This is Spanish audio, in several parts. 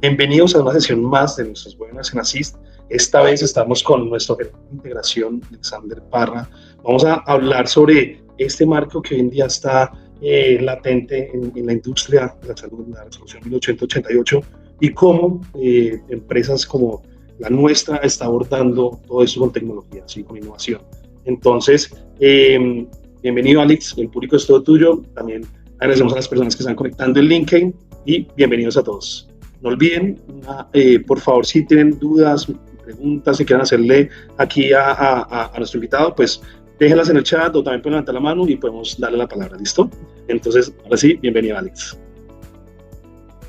Bienvenidos a una sesión más de nuestros webinars en Assist. Esta vez estamos con nuestro gerente de integración, Alexander Parra. Vamos a hablar sobre este marco que hoy en día está latente en la industria de la salud, la resolución 1888, y cómo empresas como la nuestra está abordando todo esto con tecnología, ¿sí? Con innovación. Entonces, bienvenido, Alex, el público es todo tuyo. También agradecemos a las personas que están conectando en LinkedIn y bienvenidos a todos. No olviden, por favor, si tienen dudas, preguntas, si quieren hacerle aquí a nuestro invitado, pues déjenlas en el chat o también pueden levantar la mano y podemos darle la palabra, ¿listo? Entonces, ahora sí, bienvenido, Alex.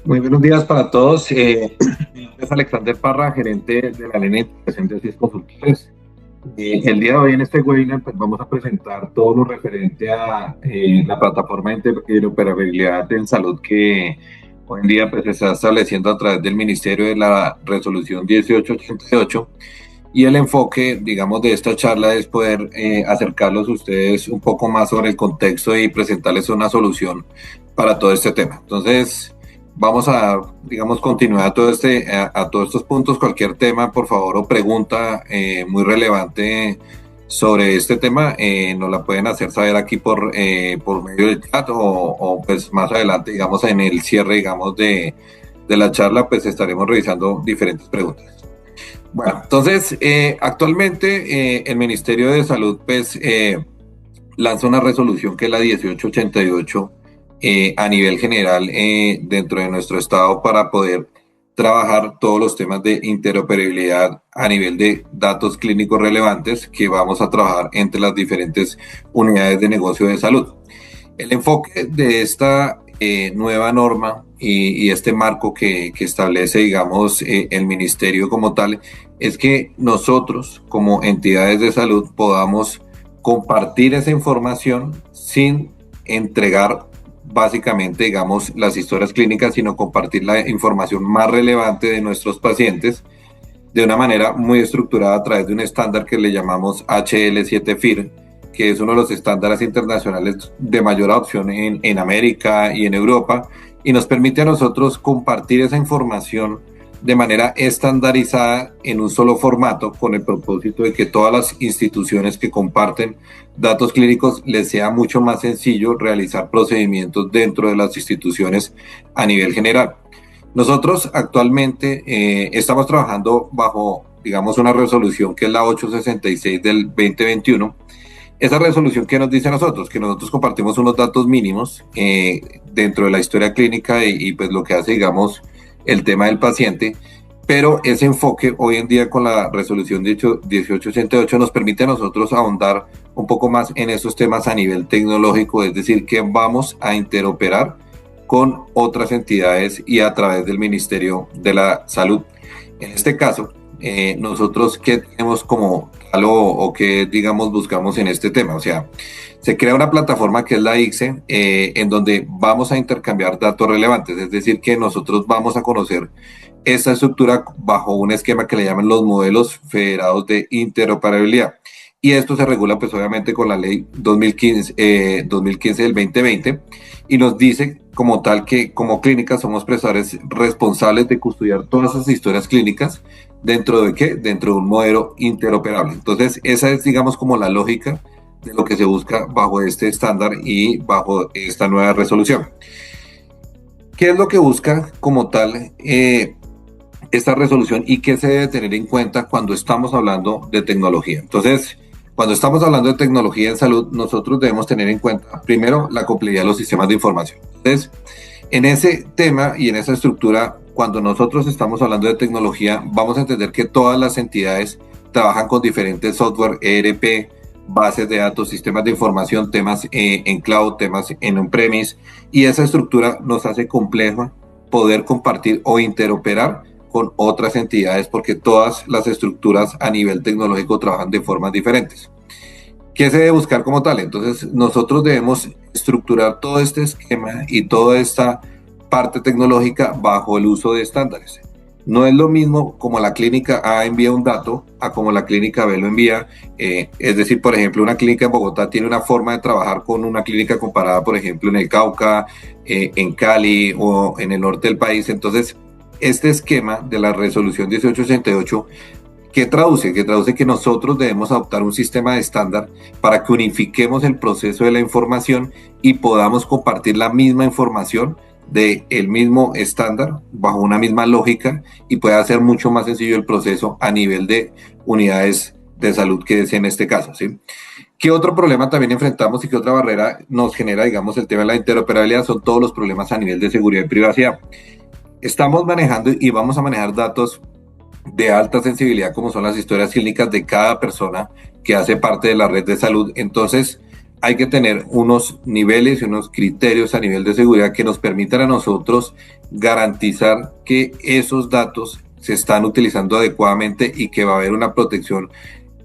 Muy buenos días para todos. Mi nombre es Alexander Parra, gerente de la línea de integración de Assist Consultores. El día de hoy en este webinar pues, vamos a presentar todo lo referente a la plataforma de interoperabilidad en salud que hoy en día pues, se está estableciendo a través del Ministerio de la Resolución 1888, y el enfoque, digamos, de esta charla es poder acercarlos a ustedes un poco más sobre el contexto y presentarles una solución para todo este tema. Entonces, vamos a dar, digamos, continuidad a todos estos puntos. Cualquier tema, por favor, o pregunta muy relevante sobre este tema, nos la pueden hacer saber aquí por medio del chat o pues más adelante, digamos, en el cierre, digamos, de la charla, pues estaremos revisando diferentes preguntas. Bueno, entonces, actualmente el Ministerio de Salud, pues, lanza una resolución que es la 1888 a nivel general dentro de nuestro estado para poder trabajar todos los temas de interoperabilidad a nivel de datos clínicos relevantes que vamos a trabajar entre las diferentes unidades de negocio de salud. El enfoque de esta nueva norma y este marco que establece, digamos, el ministerio como tal, es que nosotros como entidades de salud podamos compartir esa información sin entregar básicamente, digamos, las historias clínicas, sino compartir la información más relevante de nuestros pacientes de una manera muy estructurada a través de un estándar que le llamamos HL7FIR, que es uno de los estándares internacionales de mayor adopción en América y en Europa, y nos permite a nosotros compartir esa información de manera estandarizada en un solo formato, con el propósito de que todas las instituciones que comparten datos clínicos les sea mucho más sencillo realizar procedimientos dentro de las instituciones a nivel general. Nosotros actualmente estamos trabajando bajo, digamos, una resolución que es la 866 del 2021. Esa resolución, ¿qué nos dice a nosotros? Que nosotros compartimos unos datos mínimos dentro de la historia clínica y pues lo que hace, digamos, el tema del paciente, pero ese enfoque hoy en día con la resolución 1888 nos permite a nosotros ahondar un poco más en esos temas a nivel tecnológico, es decir, que vamos a interoperar con otras entidades y a través del Ministerio de la Salud. En este caso, nosotros qué tenemos como tal o qué, digamos, buscamos en este tema. O sea, se crea una plataforma que es la ICSE, en donde vamos a intercambiar datos relevantes, es decir, que nosotros vamos a conocer esta estructura bajo un esquema que le llaman los modelos federados de interoperabilidad. Y esto se regula, pues, obviamente, con la ley 2015 del 2020, y nos dice como tal que como clínica somos prestadores responsables de custodiar todas esas historias clínicas dentro de ¿qué? Dentro de un modelo interoperable. Entonces, esa es, digamos, como la lógica de lo que se busca bajo este estándar y bajo esta nueva resolución. ¿Qué es lo que busca como tal esta resolución y qué se debe tener en cuenta cuando estamos hablando de tecnología? Entonces, cuando estamos hablando de tecnología en salud, nosotros debemos tener en cuenta, primero, la complejidad de los sistemas de información. Entonces, en ese tema y en esa estructura, cuando nosotros estamos hablando de tecnología, vamos a entender que todas las entidades trabajan con diferentes software, ERP, bases de datos, sistemas de información, temas en cloud, temas en on-premise, y esa estructura nos hace complejo poder compartir o interoperar con otras entidades porque todas las estructuras a nivel tecnológico trabajan de formas diferentes. ¿Qué se debe buscar como tal? Entonces, nosotros debemos estructurar todo este esquema y toda esta parte tecnológica bajo el uso de estándares. No es lo mismo como la clínica A envía un dato a como la clínica B lo envía. Es decir, por ejemplo, una clínica en Bogotá tiene una forma de trabajar con una clínica comparada, por ejemplo, en el Cauca, en Cali o en el norte del país. Entonces, este esquema de la resolución 1888, ¿qué traduce? Que traduce que nosotros debemos adoptar un sistema de estándar para que unifiquemos el proceso de la información y podamos compartir la misma información del mismo estándar bajo una misma lógica y pueda ser mucho más sencillo el proceso a nivel de unidades de salud, que es en este caso, ¿sí? ¿Qué otro problema también enfrentamos y qué otra barrera nos genera, digamos, el tema de la interoperabilidad? Son todos los problemas a nivel de seguridad y privacidad. Estamos manejando y vamos a manejar datos de alta sensibilidad, como son las historias clínicas de cada persona que hace parte de la red de salud. Entonces, hay que tener unos niveles y unos criterios a nivel de seguridad que nos permitan a nosotros garantizar que esos datos se están utilizando adecuadamente y que va a haber una protección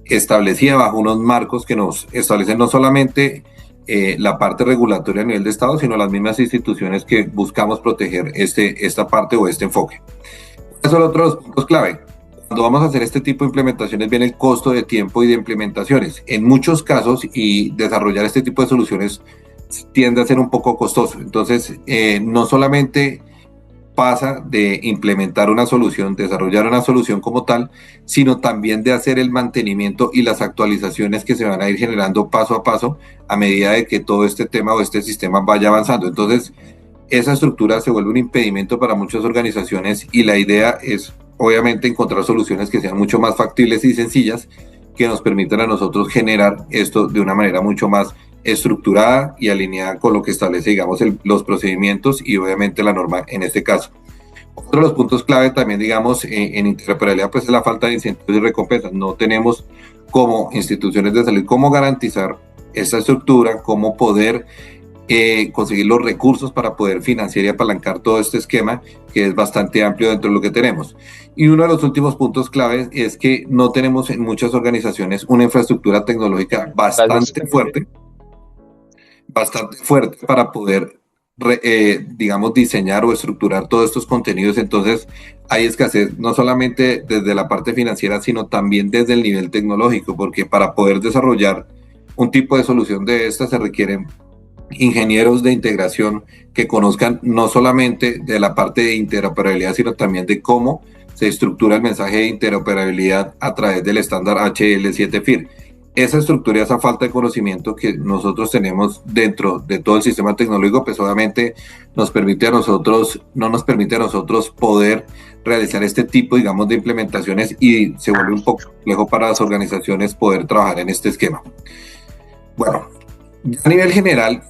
establecida bajo unos marcos que nos establecen no solamente la parte regulatoria a nivel de Estado, sino las mismas instituciones que buscamos proteger esta parte o este enfoque. Esos son otros puntos clave. Cuando vamos a hacer este tipo de implementaciones viene el costo de tiempo y de implementaciones. En muchos casos, y desarrollar este tipo de soluciones tiende a ser un poco costoso. Entonces, no solamente pasa de implementar una solución, desarrollar una solución como tal, sino también de hacer el mantenimiento y las actualizaciones que se van a ir generando paso a paso a medida de que todo este tema o este sistema vaya avanzando. Entonces, esa estructura se vuelve un impedimento para muchas organizaciones y la idea es obviamente encontrar soluciones que sean mucho más factibles y sencillas que nos permitan a nosotros generar esto de una manera mucho más estructurada y alineada con lo que establece, digamos, los procedimientos y obviamente la norma en este caso. Otro de los puntos clave también, digamos, en interoperabilidad, pues es la falta de incentivos y recompensas. No tenemos como instituciones de salud cómo garantizar esta estructura, cómo poder conseguir los recursos para poder financiar y apalancar todo este esquema que es bastante amplio dentro de lo que tenemos. Y uno de los últimos puntos claves es que no tenemos en muchas organizaciones una infraestructura tecnológica bastante fuerte para poder, digamos, diseñar o estructurar todos estos contenidos. Entonces hay escasez no solamente desde la parte financiera, sino también desde el nivel tecnológico, porque para poder desarrollar un tipo de solución de esta se requieren ingenieros de integración que conozcan no solamente de la parte de interoperabilidad, sino también de cómo se estructura el mensaje de interoperabilidad a través del estándar HL7FIR. Esa estructura, esa falta de conocimiento que nosotros tenemos dentro de todo el sistema tecnológico, pues obviamente no nos permite a nosotros poder realizar este tipo, digamos, de implementaciones y se vuelve un poco complejo para las organizaciones poder trabajar en este esquema. Bueno, a nivel general,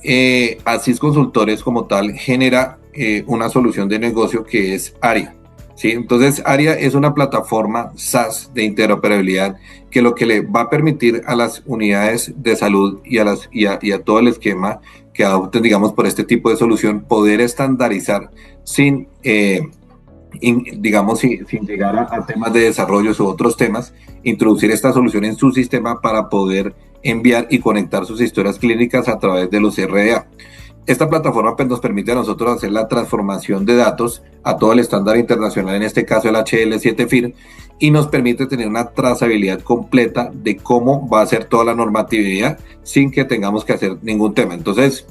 Asís Consultores como tal genera una solución de negocio que es ARIA. ¿Sí? Entonces, ARIA es una plataforma SaaS de interoperabilidad que lo que le va a permitir a las unidades de salud y a todo el esquema que adopten, digamos, por este tipo de solución, poder estandarizar sin llegar a temas de desarrollo u otros temas, introducir esta solución en su sistema para poder enviar y conectar sus historias clínicas a través de los RDA. Esta plataforma pues, nos permite a nosotros hacer la transformación de datos a todo el estándar internacional, en este caso el HL7FIR, y nos permite tener una trazabilidad completa de cómo va a ser toda la normatividad sin que tengamos que hacer ningún tema. Entonces,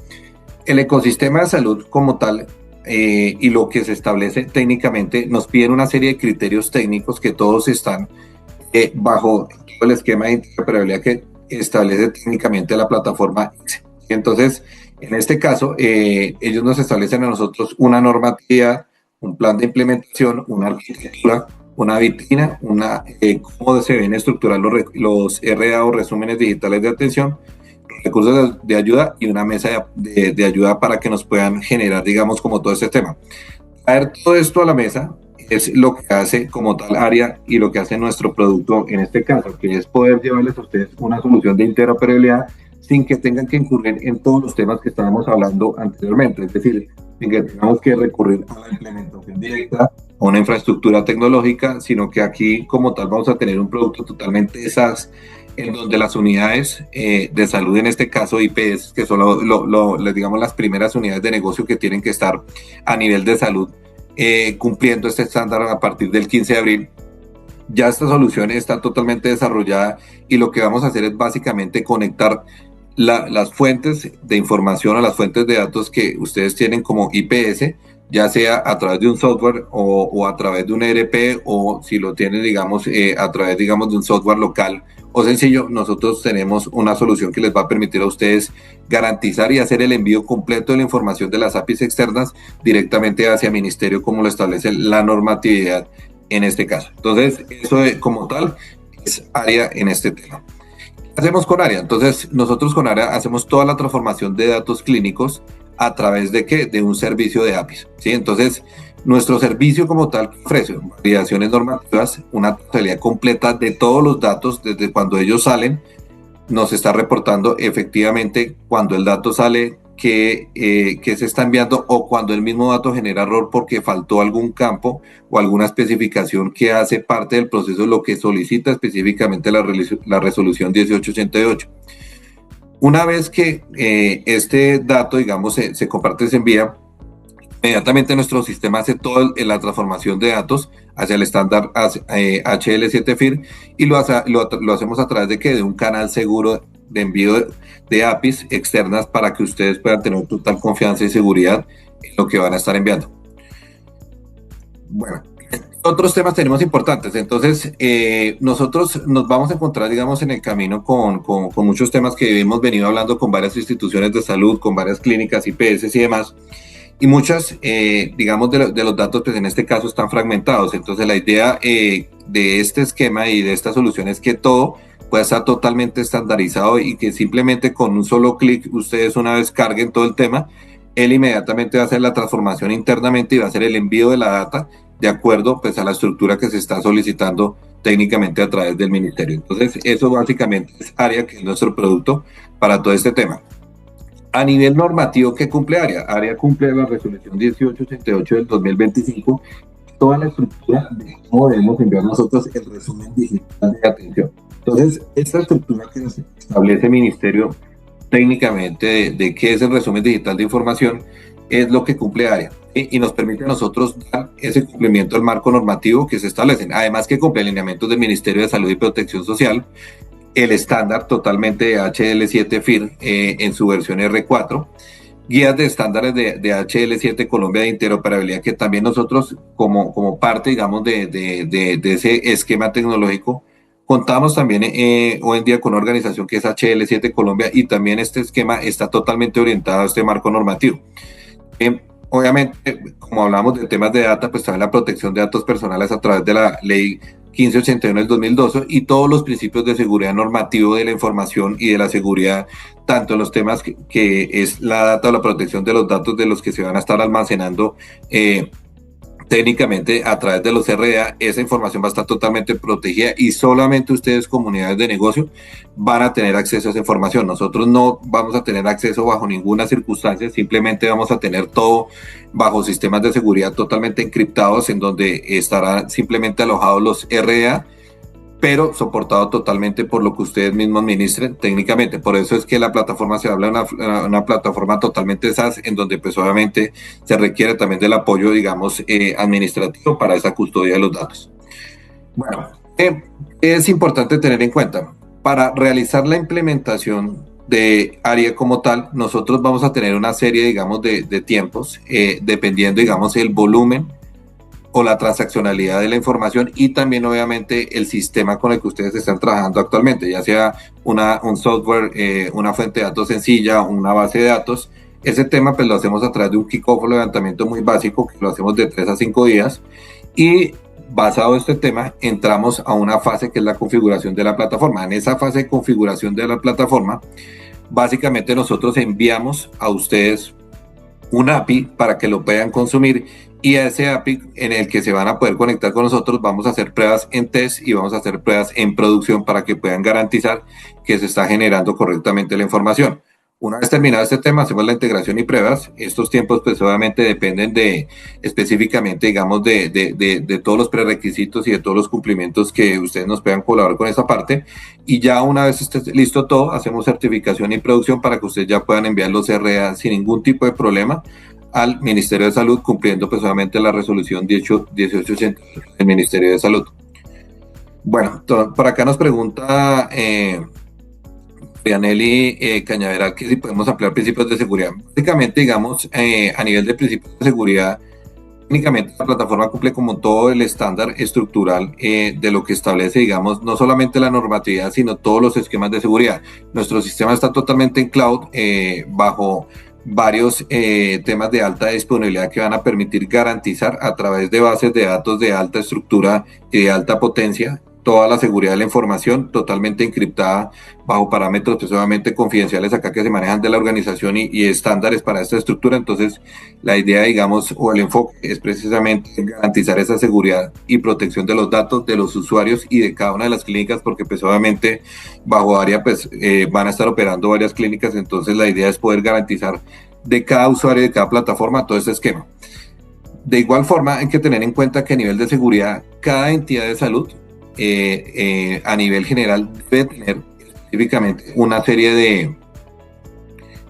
el ecosistema de salud como tal y lo que se establece técnicamente nos piden una serie de criterios técnicos que todos están bajo el esquema de interoperabilidad que establece técnicamente la plataforma ICSE. Entonces, en este caso, ellos nos establecen a nosotros una normatividad, un plan de implementación, una arquitectura, una vitrina, cómo se deben estructurar los RA o resúmenes digitales de atención, recursos de ayuda y una mesa de ayuda para que nos puedan generar, digamos, como todo este tema. Traer todo esto a la mesa es lo que hace como tal ARIA y lo que hace nuestro producto en este caso, que es poder llevarles a ustedes una solución de interoperabilidad sin que tengan que incurrir en todos los temas que estábamos hablando anteriormente, es decir, sin que tengamos que recurrir a la implementación directa, a una infraestructura tecnológica, sino que aquí como tal vamos a tener un producto totalmente SaaS, en donde las unidades de salud, en este caso IPS, que son digamos las primeras unidades de negocio que tienen que estar a nivel de salud, cumpliendo este estándar a partir del 15 de abril, ya esta solución está totalmente desarrollada y lo que vamos a hacer es básicamente conectar las fuentes de información o las fuentes de datos que ustedes tienen como IPS ya sea a través de un software o a través de un ERP, o si lo tienen, digamos, a través, digamos, de un software local o sencillo, nosotros tenemos una solución que les va a permitir a ustedes garantizar y hacer el envío completo de la información de las APIs externas directamente hacia Ministerio, como lo establece la normatividad en este caso. Entonces, eso como tal es ARIA en este tema. ¿Qué hacemos con ARIA? Entonces, nosotros con ARIA hacemos toda la transformación de datos clínicos a través de ¿qué? De un servicio de APIs, ¿sí? Entonces, nuestro servicio como tal ofrece validaciones normativas, una totalidad completa de todos los datos desde cuando ellos salen, nos está reportando efectivamente cuando el dato sale, que se está enviando, o cuando el mismo dato genera error porque faltó algún campo o alguna especificación que hace parte del proceso, lo que solicita específicamente la resolución 1888. Una vez que este dato, digamos, se comparte, se envía, inmediatamente nuestro sistema hace toda la transformación de datos hacia el estándar HL7 FIR, y lo hacemos a través de ¿qué? De un canal seguro de envío de APIs externas para que ustedes puedan tener total confianza y seguridad en lo que van a estar enviando. Bueno, otros temas tenemos importantes. Entonces, nosotros nos vamos a encontrar, digamos, en el camino con muchos temas que hemos venido hablando con varias instituciones de salud, con varias clínicas, IPS y demás. Y muchas, digamos, de los datos, pues en este caso están fragmentados. Entonces, la idea de este esquema y de esta solución es que todo pueda estar totalmente estandarizado y que simplemente con un solo clic ustedes, una vez carguen todo el tema, él inmediatamente va a hacer la transformación internamente y va a hacer el envío de la data de acuerdo, pues, a la estructura que se está solicitando técnicamente a través del ministerio. Entonces, eso básicamente es ARIA, que es nuestro producto para todo este tema. A nivel normativo, ¿qué cumple ARIA? ARIA cumple la resolución 1888 del 2025, toda la estructura de cómo debemos enviar nosotros el resumen digital de atención. Entonces, esta estructura que establece el ministerio técnicamente de qué es el resumen digital de información es lo que cumple ARIA, y nos permite a nosotros dar ese cumplimiento al marco normativo que se establece. Además que cumple alineamientos del Ministerio de Salud y Protección Social, el estándar totalmente de HL7 FIR en su versión R4, guías de estándares de HL7 Colombia de interoperabilidad, que también nosotros como parte, digamos, de ese esquema tecnológico, contamos también hoy en día con una organización que es HL7 Colombia, y también este esquema está totalmente orientado a este marco normativo. Obviamente, como hablamos de temas de data, pues también la protección de datos personales a través de la ley 1581 del 2012 y todos los principios de seguridad normativo de la información y de la seguridad, tanto en los temas que es la data o la protección de los datos de los que se van a estar almacenando técnicamente a través de los RDA. Esa información va a estar totalmente protegida y solamente ustedes, comunidades de negocio, van a tener acceso a esa información. Nosotros no vamos a tener acceso bajo ninguna circunstancia, simplemente vamos a tener todo bajo sistemas de seguridad totalmente encriptados, en donde estarán simplemente alojados los RDA, pero soportado totalmente por lo que ustedes mismos administren técnicamente. Por eso es que la plataforma se habla de una plataforma totalmente SaaS, en donde pues obviamente se requiere también del apoyo, digamos, administrativo para esa custodia de los datos. Bueno, es importante tener en cuenta, para realizar la implementación de ARIA como tal, nosotros vamos a tener una serie, digamos, de tiempos, dependiendo, digamos, el volumen o la transaccionalidad de la información, y también obviamente el sistema con el que ustedes están trabajando actualmente, ya sea un software, una fuente de datos sencilla, una base de datos. Ese tema pues lo hacemos a través de un kickoff o levantamiento muy básico, que lo hacemos de 3 a 5 días, y basado en este tema entramos a una fase que es la configuración de la plataforma. En esa fase de configuración de la plataforma, básicamente nosotros enviamos a ustedes un API para que lo puedan consumir, y a ese API en el que se van a poder conectar con nosotros vamos a hacer pruebas en test y vamos a hacer pruebas en producción para que puedan garantizar que se está generando correctamente la información. Una vez terminado este tema, hacemos la integración y pruebas. Estos tiempos pues obviamente dependen específicamente, digamos, de todos los prerequisitos y de todos los cumplimientos que ustedes nos puedan colaborar con esa parte, y ya una vez esté listo todo, hacemos certificación y producción para que ustedes ya puedan enviar los RA sin ningún tipo de problema al Ministerio de Salud, cumpliendo pues obviamente la resolución 1880 del Ministerio de Salud. Bueno, por acá nos pregunta Brianelli Cañaveral que si podemos ampliar principios de seguridad. Básicamente, digamos, a nivel de principios de seguridad, Técnicamente, la plataforma cumple como todo el estándar estructural de lo que establece, digamos, no solamente la normatividad, sino todos los esquemas de seguridad. Nuestro sistema está totalmente en cloud, bajo varios temas de alta disponibilidad que van a permitir garantizar a través de bases de datos de alta estructura y de alta potencia toda la seguridad de la información totalmente encriptada bajo parámetros pues, obviamente confidenciales acá que se manejan de la organización y estándares para esta estructura. Entonces, la idea, digamos, o el enfoque es precisamente garantizar esa seguridad y protección de los datos de los usuarios y de cada una de las clínicas, porque pues obviamente bajo área pues van a estar operando varias clínicas, entonces la idea es poder garantizar de cada usuario, de cada plataforma, todo este esquema. De igual forma, hay que tener en cuenta que a nivel de seguridad, cada entidad de salud a nivel general debe tener específicamente una serie de,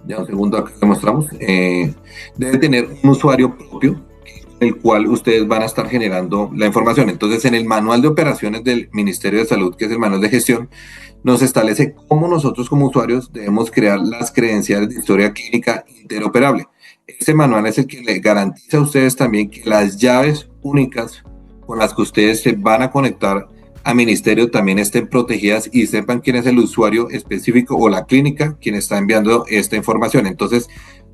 ya un segundo acá lo mostramos, debe tener un usuario propio el cual ustedes van a estar generando la información. Entonces, en el manual de operaciones del Ministerio de Salud, que es el manual de gestión, nos establece cómo nosotros como usuarios debemos crear las credenciales de historia clínica interoperable. Este manual es el que le garantiza a ustedes también que las llaves únicas con las que ustedes se van a conectar a ministerio también estén protegidas y sepan quién es el usuario específico o la clínica quien está enviando esta información. Entonces,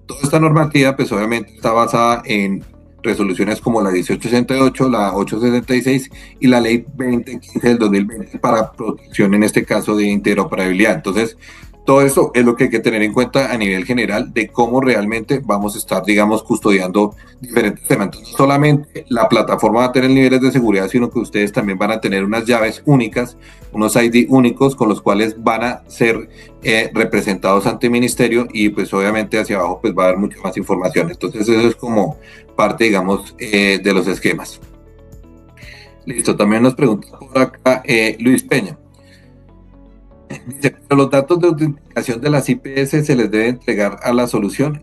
toda esta normativa, pues obviamente está basada en resoluciones como la 1868, la 866 y la ley 2015 del 2020 para protección, en este caso, de interoperabilidad. Entonces, todo eso es lo que hay que tener en cuenta a nivel general de cómo realmente vamos a estar, digamos, custodiando diferentes temas. Entonces, no solamente la plataforma va a tener niveles de seguridad, sino que ustedes también van a tener unas llaves únicas, unos ID únicos con los cuales van a ser representados ante el ministerio y pues obviamente hacia abajo pues va a haber mucha más información. Entonces, eso es como parte, digamos, de los esquemas. Listo, también nos pregunta por acá Luis Peña. Dice, pero los datos de autenticación de las IPS se les debe entregar a la solución.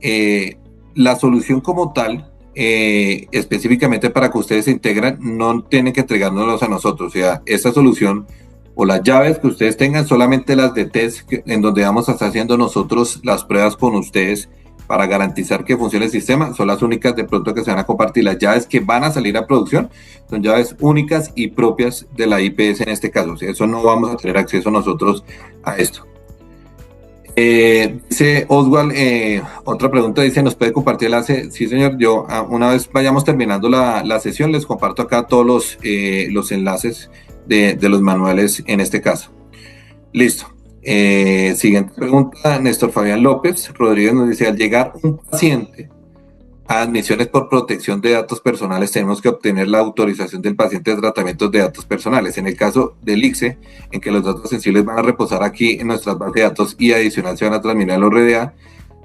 La solución como tal, específicamente para que ustedes se integran, no tienen que entregárnoslos a nosotros. O sea, esta solución o las llaves que ustedes tengan, solamente las de test en donde vamos a estar haciendo nosotros las pruebas con ustedes para garantizar que funcione el sistema, son las únicas de pronto que se van a compartir. Las llaves que van a salir a producción son llaves únicas y propias de la IPS en este caso. O sea, eso no vamos a tener acceso nosotros a esto. Dice Oswald, otra pregunta, dice, ¿nos puede compartir el enlace? Sí, señor, yo una vez vayamos terminando la sesión, les comparto acá todos los enlaces de los manuales en este caso. Listo. Siguiente pregunta, Néstor Fabián López Rodríguez nos dice, al llegar un paciente a admisiones por protección de datos personales, tenemos que obtener la autorización del paciente de tratamientos de datos personales. En el caso del ICSE, en que los datos sensibles van a reposar aquí en nuestras bases de datos y adicional se van a transmitir al RDA,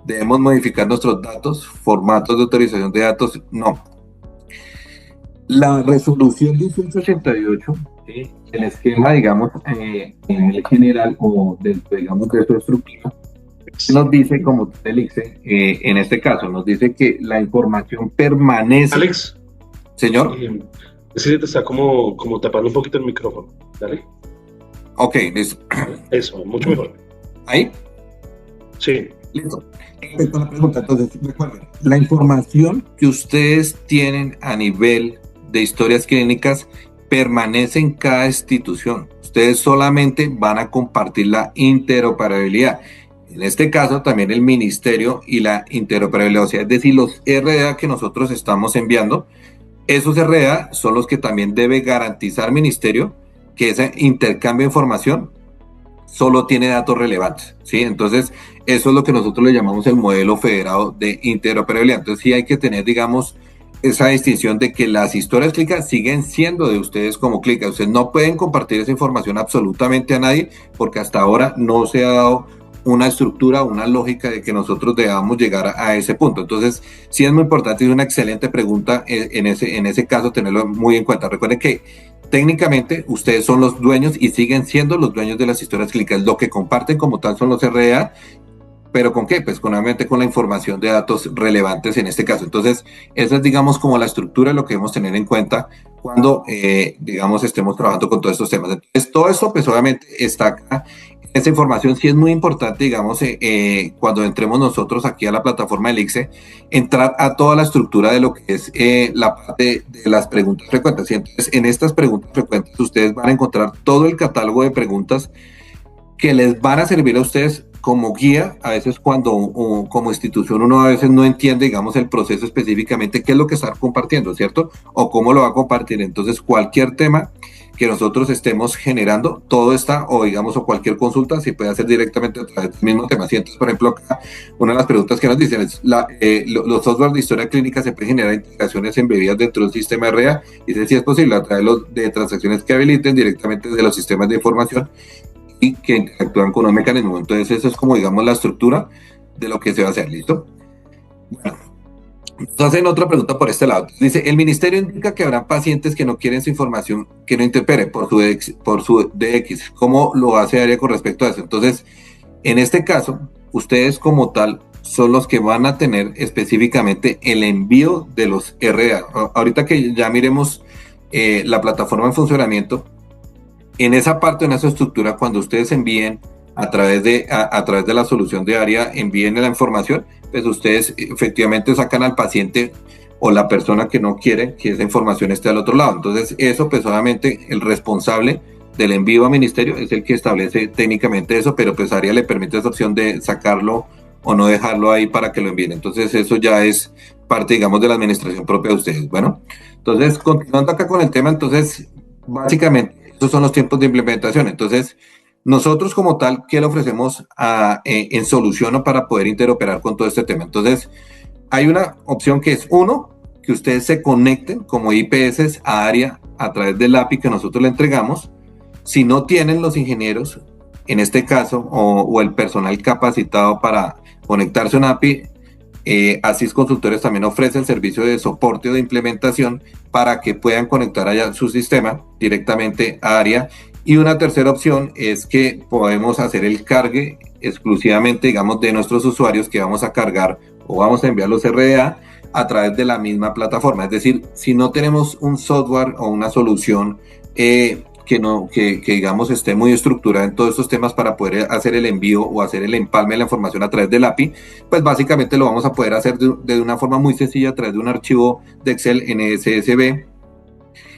¿debemos modificar nuestros datos, formatos de autorización de datos? No. La resolución 1888, ¿sí? El esquema, digamos, en el general o digamos, de su estructura, nos dice, como usted dice, en este caso, nos dice que la información permanece. Alex. Señor. Ese te está como tapando un poquito el micrófono. Dale. Ok, listo. Eso, mucho mejor. ¿Ahí? Sí. Listo. Respecto a la pregunta, entonces, recuerden, la información que ustedes tienen a nivel de historias clínicas permanece en cada institución. Ustedes solamente van a compartir la interoperabilidad. En este caso, también el ministerio y la interoperabilidad, o sea, es decir, los RDA que nosotros estamos enviando, esos RDA son los que también debe garantizar el ministerio que ese intercambio de información solo tiene datos relevantes, ¿sí? Entonces, eso es lo que nosotros le llamamos el modelo federado de interoperabilidad. Entonces, sí hay que tener, digamos, esa distinción de que las historias clínicas siguen siendo de ustedes como clínicas. Ustedes no pueden compartir esa información absolutamente a nadie porque hasta ahora no se ha dado una estructura, una lógica de que nosotros debamos llegar a ese punto. Entonces, sí es muy importante y es una excelente pregunta en ese caso tenerlo muy en cuenta. Recuerden que técnicamente ustedes son los dueños y siguen siendo los dueños de las historias clínicas. Lo que comparten como tal son los RDA, ¿pero con qué? Pues obviamente con la información de datos relevantes en este caso. Entonces, esa es, digamos, como la estructura de lo que debemos tener en cuenta cuando, digamos, estemos trabajando con todos estos temas. Entonces, todo esto, pues obviamente está acá esa información sí es muy importante, digamos, cuando entremos nosotros aquí a la plataforma del ICSE, entrar a toda la estructura de lo que es la parte de las preguntas frecuentes. Y entonces, en estas preguntas frecuentes, ustedes van a encontrar todo el catálogo de preguntas que les van a servir a ustedes como guía. A veces cuando como institución uno a veces no entiende, digamos, el proceso específicamente, qué es lo que está compartiendo, ¿cierto? O cómo lo va a compartir. Entonces, cualquier tema que nosotros estemos generando, todo está, o digamos, o cualquier consulta se puede hacer directamente a través del mismo tema. ¿Sí? Entonces, por ejemplo, acá, una de las preguntas que nos dicen es, los software de historia clínica se pueden generar integraciones embebidas dentro de un sistema RA, y si es posible, a través de transacciones que habiliten directamente desde los sistemas de información y que interactúan con un mecanismo. Entonces, eso es como, digamos, la estructura de lo que se va a hacer. ¿Listo? Bueno. Nos hacen otra pregunta por este lado. Dice, el ministerio indica que habrá pacientes que no quieren su información que no interpere por su DX. ¿Cómo lo hace área con respecto a eso? Entonces, en este caso, ustedes como tal son los que van a tener específicamente el envío de los RA. Ahorita que ya miremos la plataforma en funcionamiento, en esa parte, en esa estructura, cuando ustedes envíen a través de la solución de área, envíen la información, pues ustedes efectivamente sacan al paciente o la persona que no quiere que esa información esté al otro lado. Entonces, eso, pues obviamente el responsable del envío a ministerio es el que establece técnicamente eso, pero pues área le permite esa opción de sacarlo o no dejarlo ahí para que lo envíen. Entonces, eso ya es parte, digamos, de la administración propia de ustedes. Bueno, entonces, continuando acá con el tema, entonces, básicamente, esos son los tiempos de implementación. Entonces, nosotros como tal, ¿qué le ofrecemos en solución para poder interoperar con todo este tema? Entonces, hay una opción que es, uno, que ustedes se conecten como IPS a área a través del API que nosotros le entregamos. Si no tienen los ingenieros, en este caso, o el personal capacitado para conectarse a un API, Asís Consultores también ofrece el servicio de soporte o de implementación para que puedan conectar allá su sistema directamente a área. Y una tercera opción es que podemos hacer el cargue exclusivamente, digamos, de nuestros usuarios que vamos a cargar o vamos a enviar los RDA a través de la misma plataforma. Es decir, si no tenemos un software o una solución que digamos esté muy estructurada en todos estos temas para poder hacer el envío o hacer el empalme de la información a través del API, pues básicamente lo vamos a poder hacer de una forma muy sencilla a través de un archivo de Excel NSSB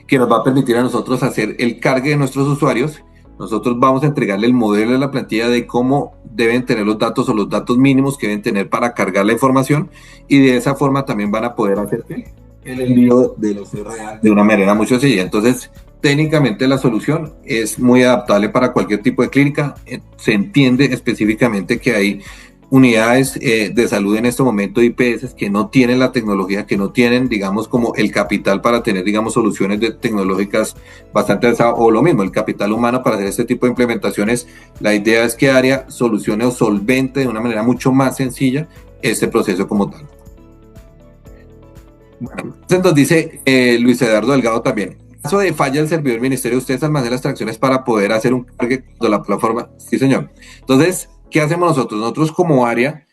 que nos va a permitir a nosotros hacer el cargue de nuestros usuarios. Nosotros vamos a entregarle el modelo de la plantilla de cómo deben tener los datos o los datos mínimos que deben tener para cargar la información, y de esa forma también van a poder hacer el envío de los RA de una manera muy sencilla. Entonces, técnicamente la solución es muy adaptable para cualquier tipo de clínica. Se entiende específicamente que hay unidades de salud en este momento, IPS, que no tienen la tecnología, que no tienen, digamos, como el capital para tener, digamos, soluciones tecnológicas bastante avanzadas, o lo mismo, el capital humano para hacer este tipo de implementaciones. La idea es que área solucione o solvente de una manera mucho más sencilla este proceso como tal. Bueno, entonces nos dice Luis Eduardo Delgado también, en caso de falla del servidor del ministerio, ustedes almacenan las transacciones para poder hacer un cargue de la plataforma. Sí, señor. Entonces, ¿qué hacemos nosotros? Nosotros como área,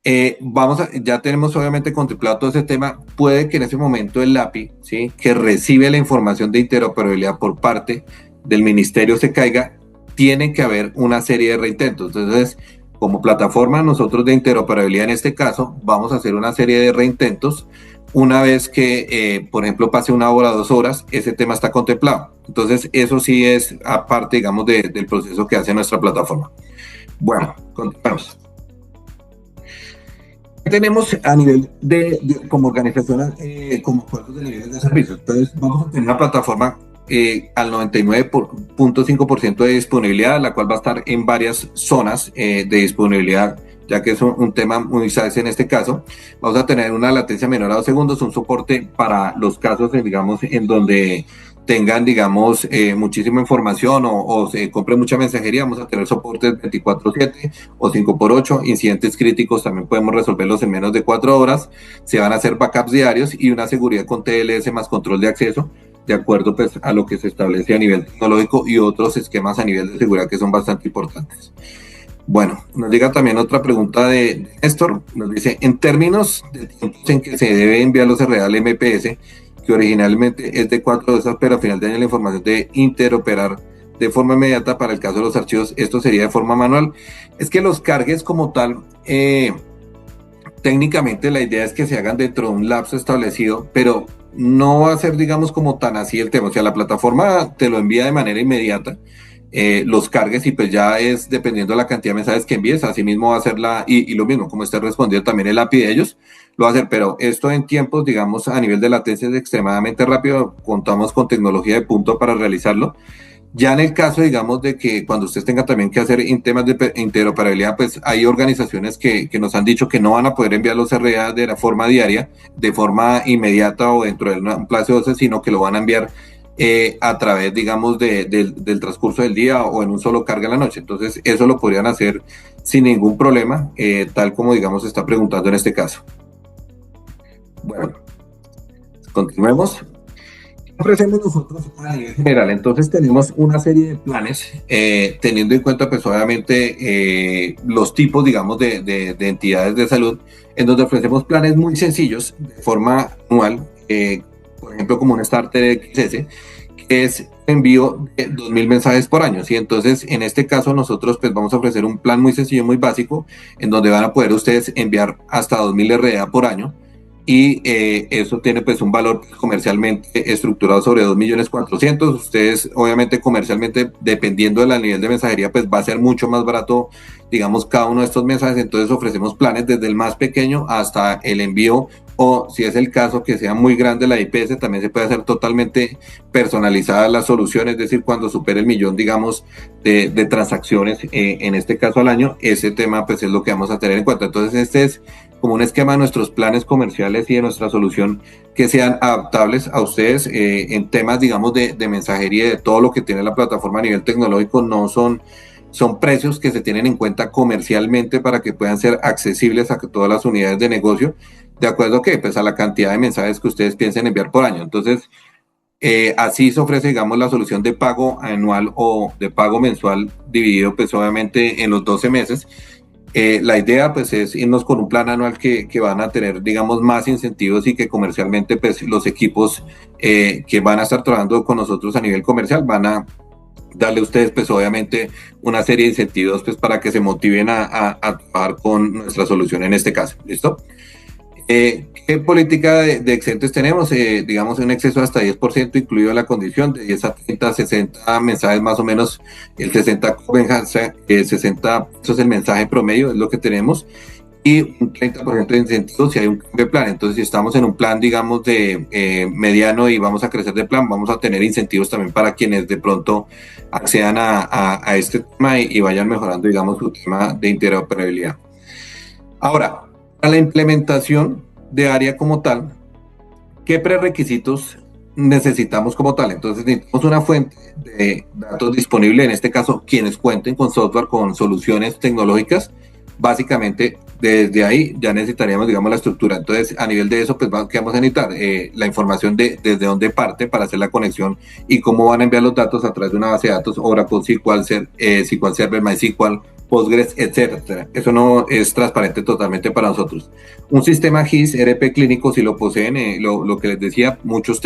ya tenemos obviamente contemplado todo ese tema. Puede que en ese momento el API, ¿sí?, que recibe la información de interoperabilidad por parte del ministerio se caiga. Tiene que haber una serie de reintentos. Entonces, como plataforma, nosotros de interoperabilidad en este caso, vamos a hacer una serie de reintentos. Una vez que, por ejemplo, pase 1 hora, 2 horas, ese tema está contemplado. Entonces, eso sí es aparte, digamos, del proceso que hace nuestra plataforma. Bueno, continuamos. Tenemos a nivel como organización, como acuerdos de niveles de servicio. Entonces, vamos a tener una plataforma al 99.5% de disponibilidad, la cual va a estar en varias zonas de disponibilidad, ya que es un tema muy SaaS en este caso. Vamos a tener una latencia menor a 2 segundos, un soporte para los casos, digamos, en donde tengan, digamos, muchísima información o se compre mucha mensajería. Vamos a tener soportes 24/7 o 5x8. Incidentes críticos también podemos resolverlos en menos de 4 horas. Se van a hacer backups diarios y una seguridad con TLS más control de acceso, de acuerdo pues a lo que se establece a nivel tecnológico, y otros esquemas a nivel de seguridad que son bastante importantes. Bueno, nos llega también otra pregunta de Néstor. Nos dice, en términos de tiempos en que se debe enviar los RA al MPS, que originalmente es de 4 horas, pero al final de año la información de interoperar de forma inmediata. Para el caso de los archivos, esto sería de forma manual. Es que los cargues como tal, técnicamente la idea es que se hagan dentro de un lapso establecido, pero no va a ser, digamos, como tan así el tema. O sea, la plataforma te lo envía de manera inmediata, los cargues, y pues ya es dependiendo de la cantidad de mensajes que envíes, así mismo va a ser y lo mismo, como esté respondiendo también el API de ellos, lo va a hacer, pero esto en tiempos, digamos, a nivel de latencia es extremadamente rápido. Contamos con tecnología de punto para realizarlo. Ya en el caso, digamos, de que cuando ustedes tengan también que hacer en temas de interoperabilidad, pues hay organizaciones que nos han dicho que no van a poder enviar los RA de la forma diaria, de forma inmediata o dentro de un plazo de 12, sino que lo van a enviar a través, digamos, del transcurso del día o en un solo carga en la noche. Entonces, eso lo podrían hacer sin ningún problema, tal como, digamos, se está preguntando en este caso. Bueno, continuemos. Ofrecemos nosotros a nivel general. Entonces tenemos una serie de planes, teniendo en cuenta pues obviamente los tipos, digamos, de entidades de salud, en donde ofrecemos planes muy sencillos de forma anual, por ejemplo como un Starter XS, que es envío de 2.000 mensajes por año, ¿sí? Entonces en este caso nosotros pues vamos a ofrecer un plan muy sencillo, muy básico, en donde van a poder ustedes enviar hasta 2.000 RDA por año, y eso tiene pues un valor comercialmente estructurado sobre 2.400.000. Ustedes obviamente comercialmente, dependiendo del nivel de mensajería, pues va a ser mucho más barato, digamos, cada uno de estos mensajes. Entonces ofrecemos planes desde el más pequeño hasta el envío, o si es el caso que sea muy grande la IPS, también se puede hacer totalmente personalizada la solución, es decir, cuando supere el millón, digamos, de transacciones, en este caso al año, ese tema pues es lo que vamos a tener en cuenta. Entonces este es como un esquema de nuestros planes comerciales y de nuestra solución, que sean adaptables a ustedes en temas, digamos, de mensajería, de todo lo que tiene la plataforma a nivel tecnológico. No son precios que se tienen en cuenta comercialmente para que puedan ser accesibles a todas las unidades de negocio, de acuerdo que pues a la cantidad de mensajes que ustedes piensen enviar por año. Entonces, así se ofrece, digamos, la solución de pago anual o de pago mensual dividido pues obviamente en los 12 meses. La idea pues es irnos con un plan anual que van a tener, digamos, más incentivos, y que comercialmente pues los equipos que van a estar trabajando con nosotros a nivel comercial van a darle a ustedes pues obviamente una serie de incentivos pues para que se motiven a trabajar con nuestra solución en este caso. ¿Listo? ¿Qué política de excedentes tenemos? Digamos, un exceso hasta 10%, incluido la condición de 10 a 30, 60 mensajes más o menos. El 60 pesos el mensaje promedio, es lo que tenemos, y un 30% de incentivos si hay un cambio de plan. Entonces, si estamos en un plan, digamos, de mediano y vamos a crecer de plan, vamos a tener incentivos también para quienes de pronto accedan a este tema y vayan mejorando, digamos, su tema de interoperabilidad. Ahora, a la implementación de área como tal, ¿qué prerequisitos necesitamos como tal? Entonces necesitamos una fuente de datos disponible, en este caso quienes cuenten con software, con soluciones tecnológicas. Básicamente desde ahí ya necesitaríamos, digamos, la estructura. Entonces a nivel de eso, pues ¿qué vamos a necesitar? La información de desde dónde parte para hacer la conexión y cómo van a enviar los datos a través de una base de datos, Oracle, SQL Server, MySQL, Postgres, etcétera. Eso no es transparente totalmente para nosotros. Un sistema GIS, RP clínico, si lo poseen, lo que les decía, muchas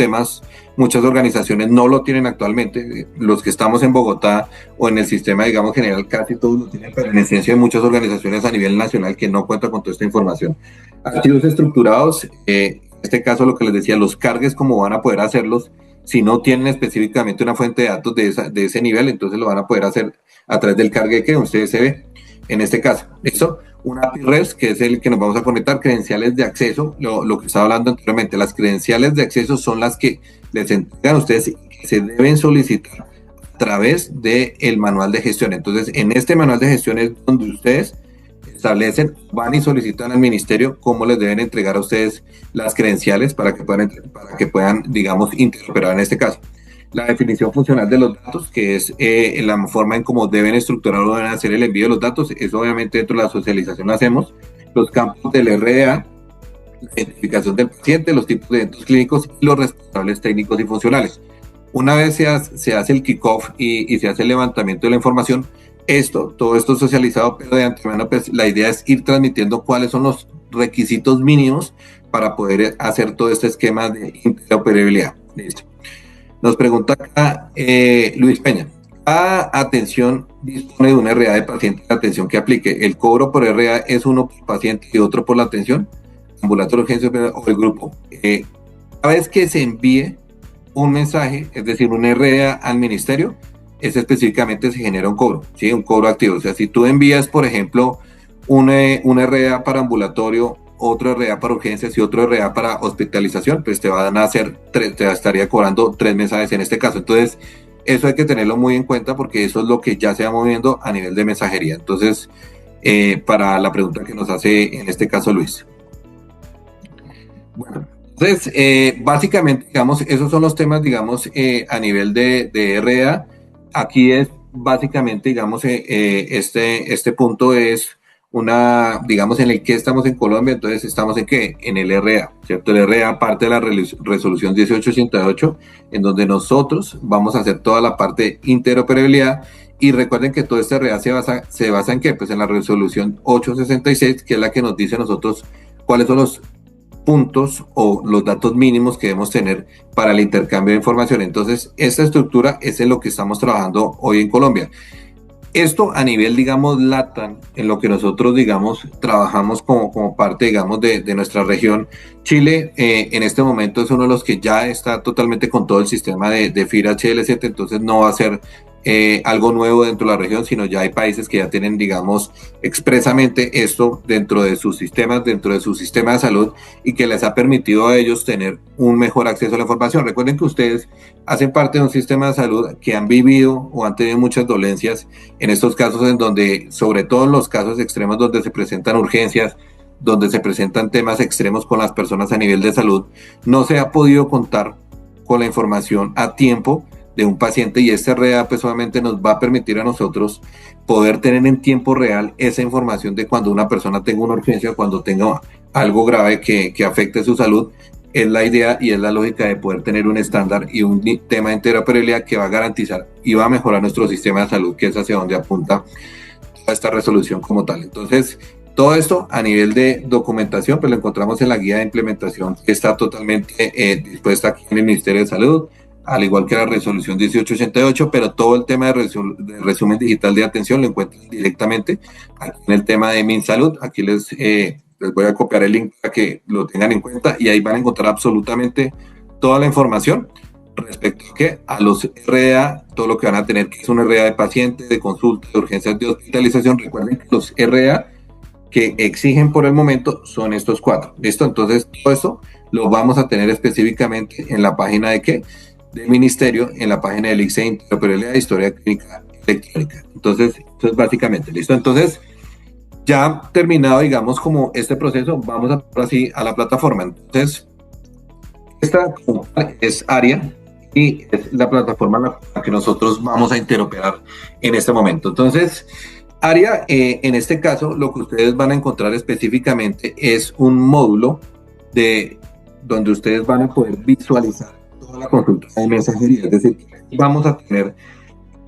organizaciones no lo tienen actualmente. Los que estamos en Bogotá o en el sistema, digamos, general, casi todos lo tienen, pero en esencia hay muchas organizaciones a nivel nacional que no cuentan con toda esta información. Archivos estructurados, en este caso lo que les decía, los cargues, cómo van a poder hacerlos. Si no tienen específicamente una fuente de datos de ese nivel, entonces lo van a poder hacer a través del cargue que un CSV, en este caso. ¿Listo? Un API REST, que es el que nos vamos a conectar. Credenciales de acceso, lo que estaba hablando anteriormente. Las credenciales de acceso son las que les entregan a ustedes y que se deben solicitar a través del manual de gestión. Entonces, en este manual de gestión es donde ustedes establecen, van y solicitan al ministerio cómo les deben entregar a ustedes las credenciales para que puedan, digamos, interoperar en este caso. La definición funcional de los datos, que es la forma en cómo deben estructurar o deben hacer el envío de los datos. Eso obviamente dentro de la socialización lo hacemos. Los campos del RDA, la identificación del paciente, los tipos de eventos clínicos y los responsables técnicos y funcionales. Una vez se hace el kickoff y se hace el levantamiento de la información, todo esto socializado, pero de antemano, pues la idea es ir transmitiendo cuáles son los requisitos mínimos para poder hacer todo este esquema de interoperabilidad. Listo. Nos pregunta acá Luis Peña, Cada atención dispone de una RA de paciente de atención que aplique. El cobro por RA es uno por paciente y otro por la atención, ambulatorio, urgencia o el grupo. Cada vez que se envíe un mensaje, es decir, un RA al ministerio, específicamente se genera un cobro, ¿sí? Un cobro activo. O sea, si tú envías, por ejemplo, un RA para ambulatorio, otro RA para urgencias y otro RA para hospitalización, pues te van a hacer te estaría cobrando 3 mensajes en este caso. Entonces, eso hay que tenerlo muy en cuenta porque eso es lo que ya se va moviendo a nivel de mensajería. Entonces, para la pregunta que nos hace en este caso Luis. Bueno, entonces, básicamente, digamos, esos son los temas, digamos, a nivel de RA. Aquí es básicamente, digamos, este punto es digamos, en el que estamos en Colombia. Entonces estamos en qué, en el RA, ¿cierto? El RA parte de la resolución 1888, en donde nosotros vamos a hacer toda la parte de interoperabilidad. Y recuerden que todo este RA se basa en qué, pues en la resolución 866, que es la que nos dice a nosotros cuáles son los puntos o los datos mínimos que debemos tener para el intercambio de información. Entonces, esta estructura es en lo que estamos trabajando hoy en Colombia. Esto a nivel, digamos, LATAM, en lo que nosotros, digamos, trabajamos como parte, digamos, de nuestra región. Chile, en este momento, es uno de los que ya está totalmente con todo el sistema de FIRA HL7, entonces no va a ser algo nuevo dentro de la región, sino ya hay países que ya tienen, digamos, expresamente esto dentro de sus sistemas, dentro de su sistema de salud, y que les ha permitido a ellos tener un mejor acceso a la información. Recuerden que ustedes hacen parte de un sistema de salud que han vivido o han tenido muchas dolencias en estos casos, en donde, sobre todo en los casos extremos donde se presentan urgencias, donde se presentan temas extremos con las personas a nivel de salud, no se ha podido contar con la información a tiempo de un paciente, y este RA pues obviamente nos va a permitir a nosotros poder tener en tiempo real esa información de cuando una persona tenga una urgencia, cuando tenga algo grave que afecte su salud. Es la idea y es la lógica de poder tener un estándar y un tema de interoperabilidad que va a garantizar y va a mejorar nuestro sistema de salud, que es hacia donde apunta toda esta resolución como tal. Entonces, todo esto a nivel de documentación, pues lo encontramos en la guía de implementación, que está totalmente dispuesta aquí en el Ministerio de Salud, al igual que la resolución 1888, pero todo el tema de resumen digital de atención lo encuentran directamente aquí en el tema de MinSalud. Aquí les voy a copiar el link para que lo tengan en cuenta, y ahí van a encontrar absolutamente toda la información respecto a los RA, todo lo que van a tener, que es un RA de pacientes, de consulta, de urgencias, de hospitalización. Recuerden que los RA que exigen por el momento son estos 4. ¿Listo? Entonces, todo esto lo vamos a tener específicamente en la página de ¿qué? Del Ministerio, en la página del ICSE, Interoperabilidad de Historia Clínica Electrónica. Entonces, eso es básicamente, ¿listo? Entonces, ya terminado, digamos, como este proceso, vamos ahora sí a la plataforma. Entonces, esta es ARIA y es la plataforma en la que nosotros vamos a interoperar en este momento. Entonces, ARIA, en este caso, lo que ustedes van a encontrar específicamente es un módulo donde ustedes van a poder visualizar toda la consulta de mensajería. Es decir, vamos a tener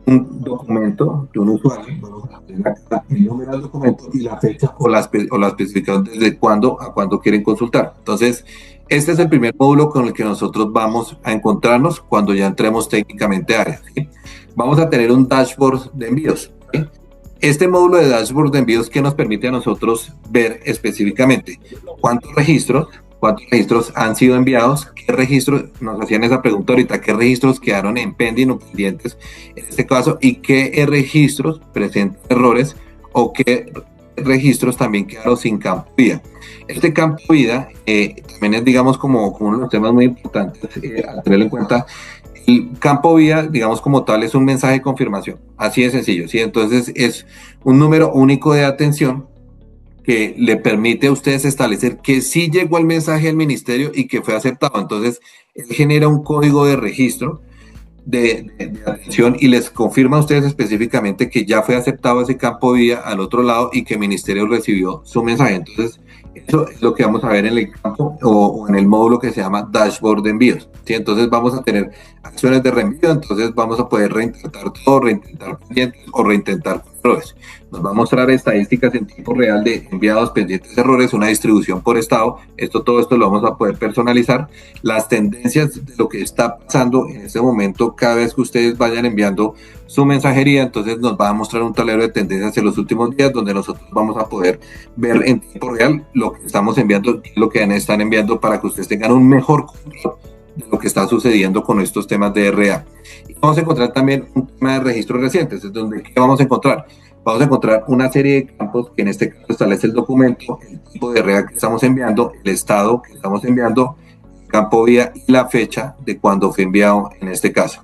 un documento de un usuario, vamos a tener acá el número del documento y la fecha o la especificación desde cuándo a cuándo quieren consultar. Entonces, este es el primer módulo con el que nosotros vamos a encontrarnos cuando ya entremos técnicamente a ARIA, ¿sí? Vamos a tener un dashboard de envíos, ¿sí? Este módulo de dashboard de envíos, que nos permite a nosotros ver específicamente cuántos registros han sido enviados, qué registros, nos hacían esa pregunta ahorita, qué registros quedaron en pending o pendientes en este caso, y qué registros presentan errores o qué registros también quedaron sin campo vida. Este campo vida también es, digamos, como uno de los temas muy importantes a tener en cuenta. El campo vida, digamos, como tal, es un mensaje de confirmación, así de sencillo, ¿sí? Entonces es un número único de atención que le permite a ustedes establecer que sí llegó el mensaje al ministerio y que fue aceptado. Entonces, él genera un código de registro de atención y les confirma a ustedes específicamente que ya fue aceptado ese campo vía al otro lado y que el ministerio recibió su mensaje. Entonces, eso es lo que vamos a ver en el campo o en el módulo que se llama dashboard de envíos, ¿sí? Entonces vamos a tener acciones de reenvío, entonces vamos a poder reintentar todo, reintentar pendientes o reintentar errores. Nos va a mostrar estadísticas en tiempo real de enviados, pendientes, errores, una distribución por estado. Todo esto lo vamos a poder personalizar. Las tendencias de lo que está pasando en este momento, cada vez que ustedes vayan enviando su mensajería, entonces nos va a mostrar un tablero de tendencias en los últimos días donde nosotros vamos a poder ver en tiempo real lo que estamos enviando, lo que están enviando para que ustedes tengan un mejor control de lo que está sucediendo con estos temas de RA. Y vamos a encontrar también un tema de registros recientes, es donde ¿qué vamos a encontrar? Vamos a encontrar una serie de campos que en este caso establece el documento, el tipo de RA que estamos enviando, el estado que estamos enviando, el campo vía y la fecha de cuando fue enviado en este caso.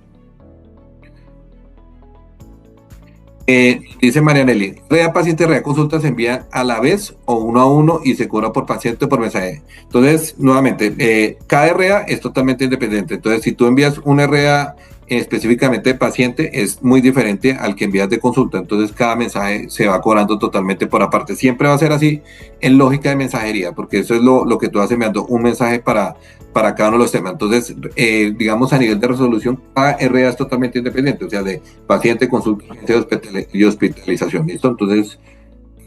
Dice Marianelli, RA paciente, RA consulta se envían a la vez o uno a uno y se cobra por paciente o por mensaje. Entonces, nuevamente, cada RA es totalmente independiente. Entonces, si tú envías un RA específicamente de paciente, es muy diferente al que envías de consulta. Entonces, cada mensaje se va cobrando totalmente por aparte. Siempre va a ser así en lógica de mensajería, porque eso es lo que tú vas enviando, un mensaje para cada uno de los temas. Entonces, digamos, a nivel de resolución, cada RA es totalmente independiente, o sea, de paciente, consulta y hospitalización, ¿listo? Entonces,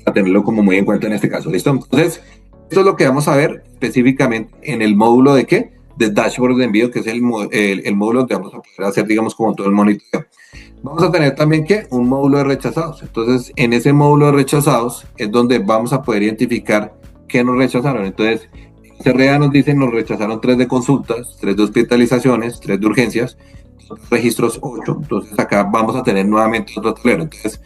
a tenerlo como muy en cuenta en este caso, ¿listo? Entonces, esto es lo que vamos a ver específicamente en el módulo de ¿qué? De dashboard de envío, que es el módulo donde vamos a poder hacer, digamos, como todo el monitoreo. Vamos a tener también ¿qué? Un módulo de rechazados. Entonces, en ese módulo de rechazados es donde vamos a poder identificar qué nos rechazaron. Entonces, CRA nos dice, nos rechazaron 3 de consultas, 3 de hospitalizaciones, 3 de urgencias, registros 8. Entonces acá vamos a tener nuevamente otro tablero. Entonces,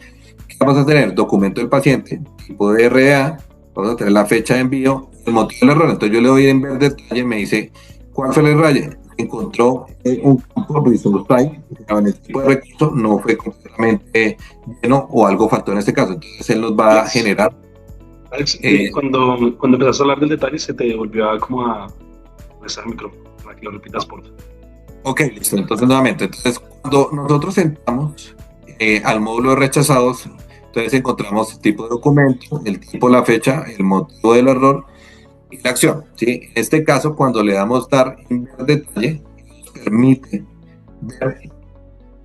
¿qué vamos a tener? Documento del paciente, tipo de RA, vamos a tener la fecha de envío, el motivo del error. Entonces yo le doy en ver detalle, me dice, ¿cuál fue el error? Encontró un campo resource type, en el tipo de recurso no fue completamente lleno o algo faltó en este caso. Entonces él nos va a generar. Alex, cuando empezaste a hablar del detalle se te volvió a prestar el micrófono, para que lo repitas por favor. Ok, listo. Entonces, nuevamente, cuando nosotros entramos al módulo de rechazados, entonces encontramos el tipo de documento, el tipo, la fecha, el motivo del error y la acción, ¿sí? En este caso, cuando le damos dar en detalle, nos permite ver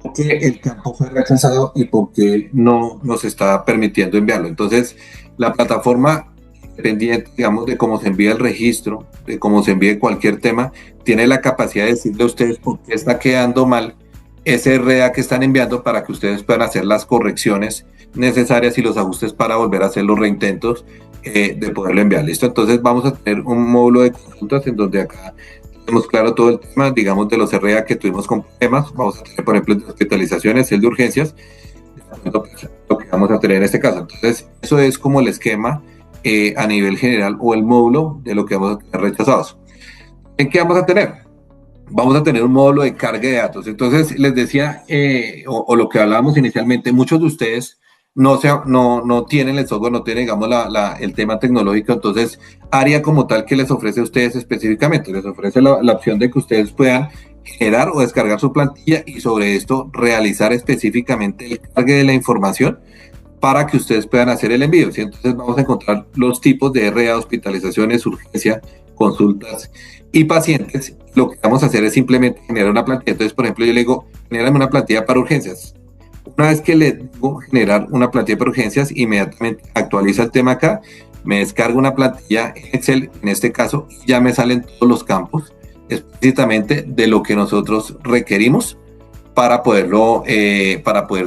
por qué el campo fue rechazado y por qué no nos está permitiendo enviarlo. Entonces, la plataforma, dependiente, digamos, de cómo se envía el registro, de cómo se envíe cualquier tema, tiene la capacidad de decirle a ustedes por qué está quedando mal ese RA que están enviando para que ustedes puedan hacer las correcciones necesarias y los ajustes para volver a hacer los reintentos de poderlo enviar. ¿Listo? Entonces vamos a tener un módulo de consultas en donde acá tenemos claro todo el tema, digamos, de los RA que tuvimos con problemas. Vamos a tener, por ejemplo, el de hospitalizaciones, el de urgencias, lo que vamos a tener en este caso. Entonces, eso es como el esquema a nivel general o el módulo de lo que vamos a tener rechazados. ¿En qué vamos a tener? Vamos a tener un módulo de carga de datos. Entonces, les decía, o lo que hablábamos inicialmente, muchos de ustedes no tienen el software, no tienen, digamos, el tema tecnológico. Entonces, área como tal que les ofrece a ustedes específicamente, les ofrece la opción de que ustedes puedan generar o descargar su plantilla y sobre esto realizar específicamente el cargue de la información para que ustedes puedan hacer el envío. ¿Sí? Entonces vamos a encontrar los tipos de RA, hospitalizaciones, urgencia, consultas y pacientes. Lo que vamos a hacer es simplemente generar una plantilla. Entonces, por ejemplo, yo le digo, genérame una plantilla para urgencias. Una vez que le digo generar una plantilla para urgencias, inmediatamente actualiza el tema acá, me descarga una plantilla en Excel, en este caso, y ya me salen todos los campos explícitamente de lo que nosotros requerimos para poder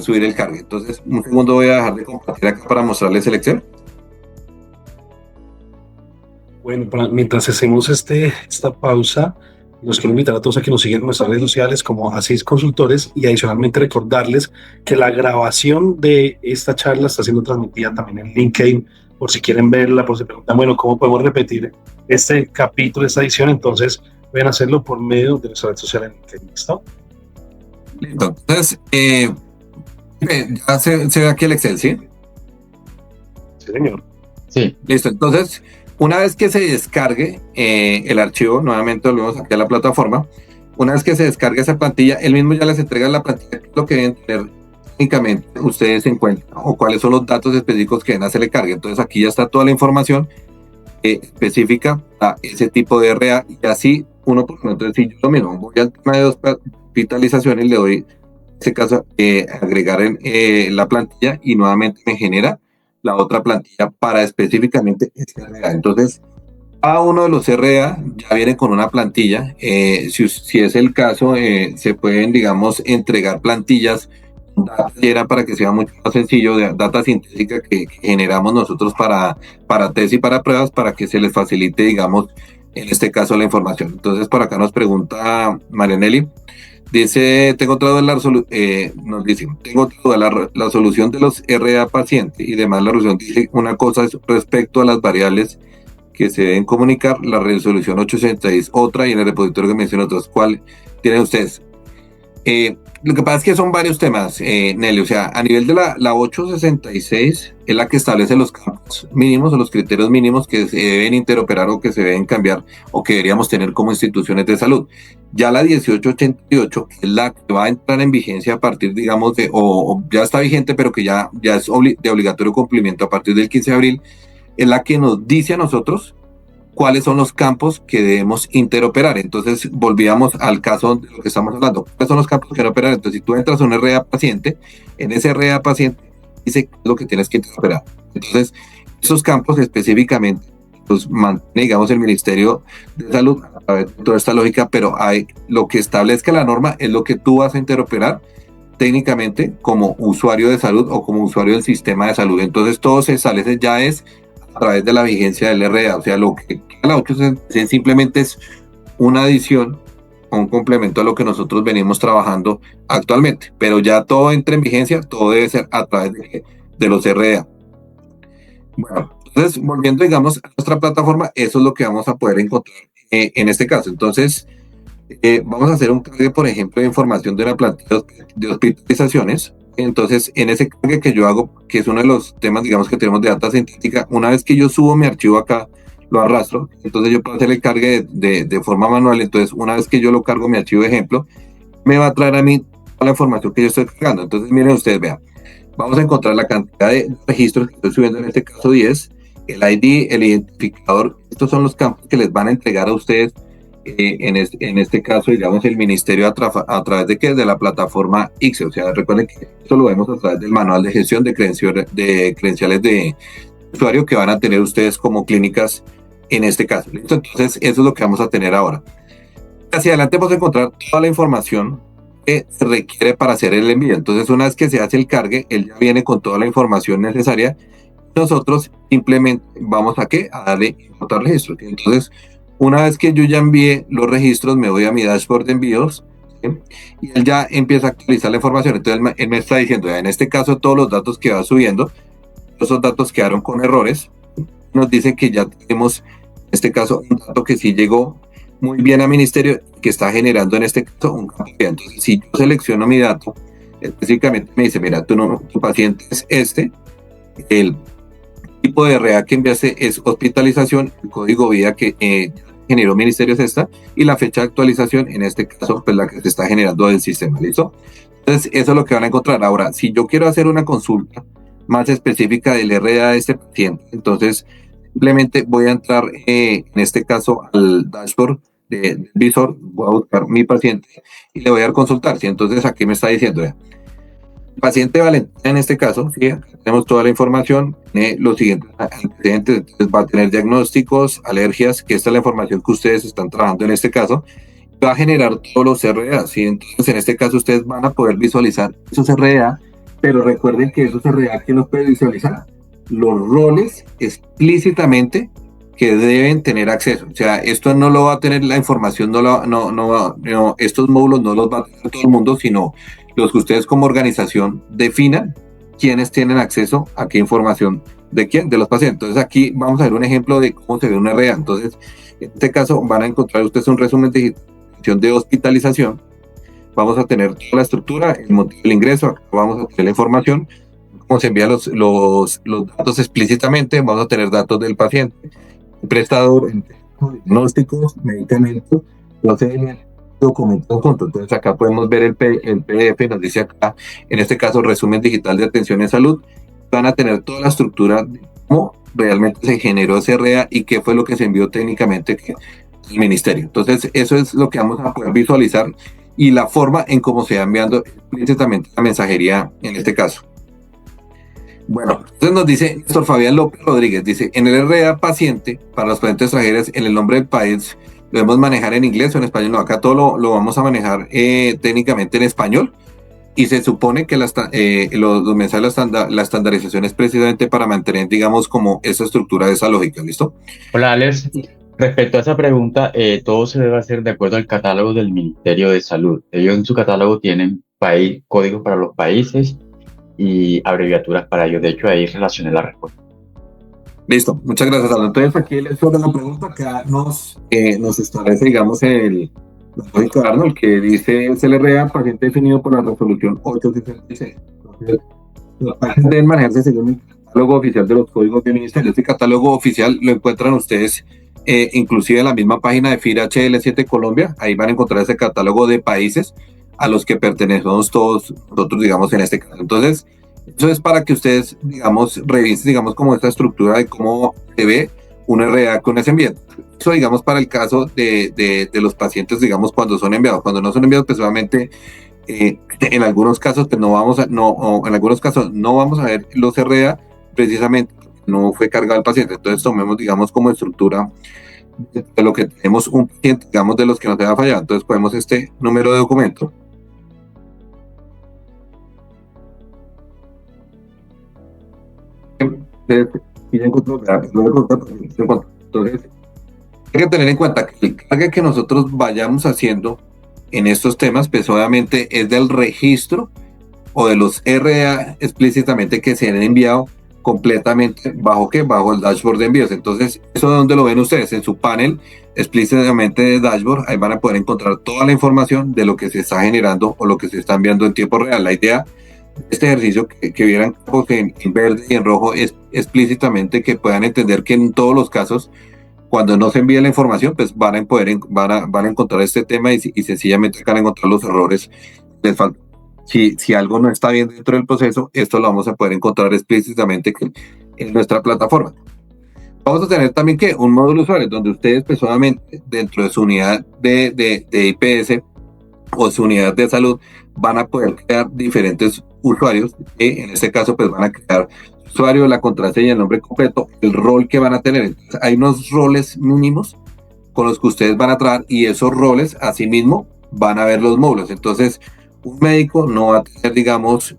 subir el cargue. Entonces, un segundo voy a dejar de compartir acá para mostrarles el Excel. Bueno, mientras hacemos esta pausa, los quiero invitar a todos a que nos sigan en nuestras redes sociales como Asís Consultores y adicionalmente recordarles que la grabación de esta charla está siendo transmitida también en LinkedIn, por si quieren verla, por si preguntan, bueno, ¿cómo podemos repetir este capítulo, esta edición? Entonces, pueden hacerlo por medio de nuestra red social en LinkedIn, ¿listo? Entonces, ya se ve aquí el Excel, ¿sí? Sí, señor. Sí. Listo, entonces, una vez que se descargue el archivo, nuevamente volvemos aquí a la plataforma, una vez que se descargue esa plantilla, él mismo ya les entrega la plantilla, lo que deben tener técnicamente ustedes en cuenta, o cuáles son los datos específicos que deben hacerle carga. Entonces, aquí ya está toda la información específica a ese tipo de RA, y así uno por uno. Entonces, si yo lo mismo, voy al tema de hospitalizaciones, le doy, en este caso, agregar en la plantilla y nuevamente me genera la otra plantilla para específicamente este RA. Entonces, cada uno de los RA ya viene con una plantilla. Si es el caso, se pueden, digamos, entregar plantillas data llena para que sea mucho más sencillo, de data sintética que generamos nosotros para test y para pruebas, para que se les facilite, digamos, en este caso la información. Entonces, por acá nos pregunta Marianelli, dice, nos dice, tengo toda la solución de los RA paciente y demás la resolución. Dice, una cosa es respecto a las variables que se deben comunicar, la resolución 866 otra y en el repositorio que menciona otras. ¿Cuál tienen ustedes? Lo que pasa es que son varios temas, Nelly. O sea, a nivel de la 866 es la que establece los campos mínimos o los criterios mínimos que se deben interoperar o que se deben cambiar o que deberíamos tener como instituciones de salud. Ya la 1888 es la que va a entrar en vigencia a partir, digamos, o ya está vigente, pero que ya es de obligatorio cumplimiento a partir del 15 de abril, es la que nos dice a nosotros cuáles son los campos que debemos interoperar. Entonces, volvíamos al caso de lo que estamos hablando. ¿Cuáles son los campos que interoperar? Entonces, si tú entras a un RA paciente, en ese RA paciente dice lo que tienes que interoperar. Entonces, esos campos específicamente los mantiene, digamos, el Ministerio de Salud a través de toda esta lógica, pero lo que establezca la norma es lo que tú vas a interoperar técnicamente como usuario de salud o como usuario del sistema de salud. Entonces, todo se establece ya es a través de la vigencia del RA, o sea, lo que la 866 simplemente es una adición o un complemento a lo que nosotros venimos trabajando actualmente, pero ya todo entra en vigencia, todo debe ser a través de los RA. Bueno, entonces, volviendo, digamos, a nuestra plataforma, eso es lo que vamos a poder encontrar en este caso. Entonces, vamos a hacer un cargue, por ejemplo, de información de una plantilla de hospitalizaciones. Entonces, en ese cargue que yo hago, que es uno de los temas, digamos, que tenemos de data sintética, una vez que yo subo mi archivo acá, lo arrastro, entonces yo puedo hacer el cargue de forma manual. Entonces, una vez que yo lo cargo mi archivo de ejemplo, me va a traer a mí toda la información que yo estoy cargando. Entonces, miren ustedes, vean, vamos a encontrar la cantidad de registros que estoy subiendo, en este caso 10, el ID, el identificador. Estos son los campos que les van a entregar a ustedes en este caso, digamos, el ministerio a través de ¿qué? De la plataforma ICSE. O sea, recuerden que esto lo vemos a través del manual de gestión de credenciales de usuario que van a tener ustedes como clínicas en este caso. ¿Listo? Entonces, eso es lo que vamos a tener ahora. Hacia adelante vamos a encontrar toda la información que se requiere para hacer el envío. Entonces, una vez que se hace el cargue, él ya viene con toda la información necesaria. Nosotros simplemente vamos a ¿qué? A darle importar registros. Entonces, una vez que yo ya envié los registros, me voy a mi dashboard de envíos, ¿sí? Y él ya empieza a actualizar la información. Entonces, él me está diciendo, en este caso, todos los datos que va subiendo, esos datos quedaron con errores. Nos dice que ya tenemos, en este caso, un dato que sí llegó muy bien a ministerio, que está generando en este caso un campo. Entonces, si yo selecciono mi dato, específicamente me dice, mira, tu paciente es este, el tipo de RA que enviaste es hospitalización, el código vida que generó ministerio es esta, y la fecha de actualización, en este caso, pues la que se está generando del sistema, ¿listo? Entonces, eso es lo que van a encontrar. Ahora, si yo quiero hacer una consulta más específica del RA de este paciente, entonces, simplemente voy a entrar, en este caso, al dashboard del visor, voy a buscar mi paciente y le voy a dar consultar, ¿sí? Entonces, aquí me está diciendo, paciente Valentina, en este caso, ¿sí? Tenemos toda la información, los siguientes antecedentes, va a tener diagnósticos, alergias, que esta es la información que ustedes están trabajando en este caso, va a generar todos los RA, ¿sí? Entonces, en este caso, ustedes van a poder visualizar esos RA, pero recuerden que esos RA, ¿quién los puede visualizar? Los roles explícitamente que deben tener acceso. O sea, esto no lo va a tener la información, estos módulos no los va a tener todo el mundo, sino los que ustedes como organización definan quiénes tienen acceso a qué información, ¿de quién? De los pacientes. Entonces, aquí vamos a ver un ejemplo de cómo se ve un RA. Entonces, en este caso van a encontrar ustedes un resumen de hospitalización. Vamos a tener toda la estructura, el motivo del ingreso, acá vamos a tener la información, cómo se envían los datos explícitamente, vamos a tener datos del paciente, el prestador, diagnósticos, medicamentos, procedimientos, documentos juntos. Entonces acá podemos ver el PDF, nos dice acá, en este caso, resumen digital de atención en salud. Van a tener toda la estructura de cómo realmente se generó ese RA y qué fue lo que se envió técnicamente al ministerio. Entonces eso es lo que vamos a poder visualizar y la forma en cómo se va enviando explícitamente la mensajería en este caso. Bueno, entonces nos dice Néstor Fabián López Rodríguez, dice, en el RA paciente, para los pacientes extranjeros, en el nombre del país, ¿lo debemos manejar en inglés o en español? No, acá todo lo vamos a manejar técnicamente en español, y se supone que los mensajes, la estandarización es precisamente para mantener, digamos, como esa estructura, esa lógica, ¿listo? Hola, Alex. Respecto a esa pregunta, todo se debe hacer de acuerdo al catálogo del Ministerio de Salud. Ellos en su catálogo tienen códigos para los países y abreviaturas para ellos. De hecho, ahí relacioné la respuesta. Listo, muchas gracias, Aldo. Entonces, aquí sobre la pregunta que nos establece, digamos, la lógica de Arnold, que dice CLRA, paciente definido por la resolución 866. Entonces, los pacientes deben manejarse según el catálogo oficial de los códigos del ministerio. Este catálogo oficial lo encuentran ustedes inclusive en la misma página de FIRA HL7 Colombia. Ahí van a encontrar ese catálogo de países a los que pertenecemos todos nosotros, digamos, en este caso. Entonces, eso es para que ustedes, digamos, revisen, digamos, como esta estructura de cómo se ve un RA con ese envío. Eso, digamos, para el caso de los pacientes, digamos, cuando son enviados. Cuando no son enviados, pues obviamente, en algunos casos, pues en algunos casos no vamos a ver los RA, precisamente no fue cargado el paciente. Entonces, tomemos, digamos, como estructura de lo que tenemos un paciente, digamos, de los que nos haya fallado. Entonces, ponemos este número de documento. Entonces, hay que tener en cuenta que el carga que nosotros vayamos haciendo en estos temas, pues obviamente es del registro o de los RA explícitamente que se han enviado completamente bajo el dashboard de envíos. Entonces, ¿eso de dónde lo ven ustedes? En su panel explícitamente de dashboard, ahí van a poder encontrar toda la información de lo que se está generando o lo que se está enviando en tiempo real. La idea de este ejercicio que vieran en verde y en rojo es explícitamente que puedan entender que en todos los casos, cuando no se envía la información, pues van a encontrar este tema y sencillamente van a encontrar los errores. Les falta. Si algo no está bien dentro del proceso, esto lo vamos a poder encontrar explícitamente en nuestra plataforma. Vamos a tener también un módulo usuario, donde ustedes personalmente dentro de su unidad de IPS o su unidad de salud van a poder crear diferentes usuarios. En este caso, pues van a crear usuario, la contraseña, el nombre completo, el rol que van a tener. Entonces, hay unos roles mínimos con los que ustedes van a trabajar y esos roles, asimismo, van a ver los módulos. Entonces, un médico no va a tener, digamos,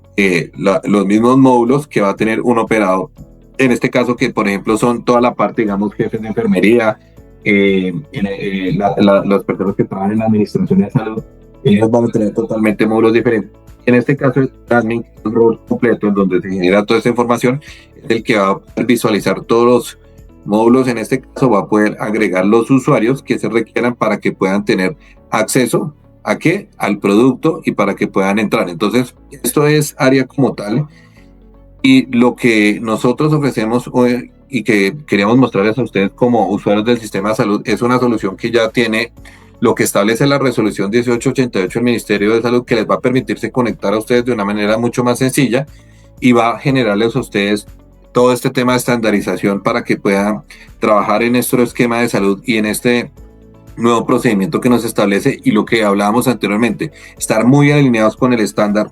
los mismos módulos que va a tener un operador. En este caso, que por ejemplo son toda la parte, digamos, jefes de enfermería, las personas que trabajan en la administración de salud, ellos van a tener totalmente módulos diferentes. En este caso, el admin, un rol completo en donde se genera toda esta información, es el que va a poder visualizar todos los módulos. En este caso, va a poder agregar los usuarios que se requieran para que puedan tener acceso al producto y para que puedan entrar. Entonces, esto es área como tal, y lo que nosotros ofrecemos hoy y que queríamos mostrarles a ustedes como usuarios del sistema de salud es una solución que ya tiene lo que establece la resolución 1888 del Ministerio de Salud, que les va a permitirse conectar a ustedes de una manera mucho más sencilla y va a generarles a ustedes todo este tema de estandarización para que puedan trabajar en nuestro esquema de salud y en este nuevo procedimiento que nos establece, y lo que hablábamos anteriormente, estar muy alineados con el estándar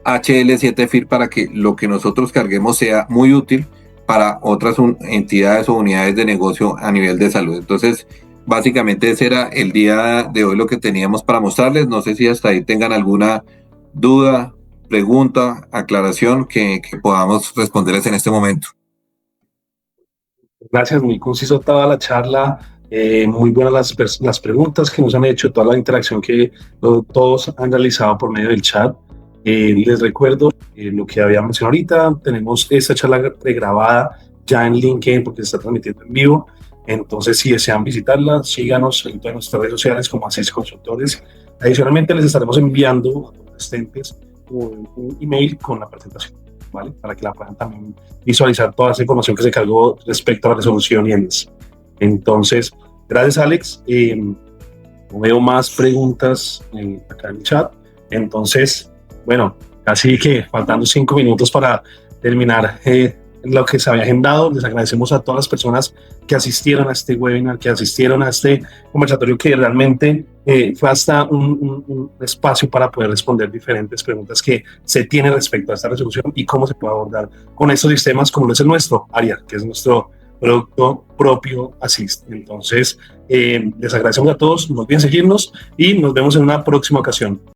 HL7 FIR para que lo que nosotros carguemos sea muy útil para otras entidades o unidades de negocio a nivel de salud. Entonces, básicamente ese era el día de hoy lo que teníamos para mostrarles. No sé si hasta ahí tengan alguna duda, pregunta, aclaración que podamos responderles en este momento. Gracias, muy conciso toda la charla. Muy buenas las preguntas que nos han hecho, toda la interacción que todos han realizado por medio del chat. Les recuerdo lo que había mencionado ahorita. Tenemos esta charla pregrabada ya en LinkedIn porque se está transmitiendo en vivo. Entonces, si desean visitarla, síganos en todas nuestras redes sociales como Asís Consultores. Adicionalmente, les estaremos enviando a los asistentes un email con la presentación, ¿vale? Para que la puedan también visualizar toda esa información que se cargó respecto a la resolución y ENS. Entonces, gracias, Alex. No veo más preguntas acá en el chat. Entonces, bueno, casi que faltando 5 minutos para terminar lo que se había agendado. Les agradecemos a todas las personas que asistieron a este webinar, que asistieron a este conversatorio, que realmente fue hasta un espacio para poder responder diferentes preguntas que se tienen respecto a esta resolución y cómo se puede abordar con estos sistemas como lo es el nuestro, ARIA, que es nuestro producto propio Assist. Entonces, les agradecemos a todos, no olviden seguirnos y nos vemos en una próxima ocasión.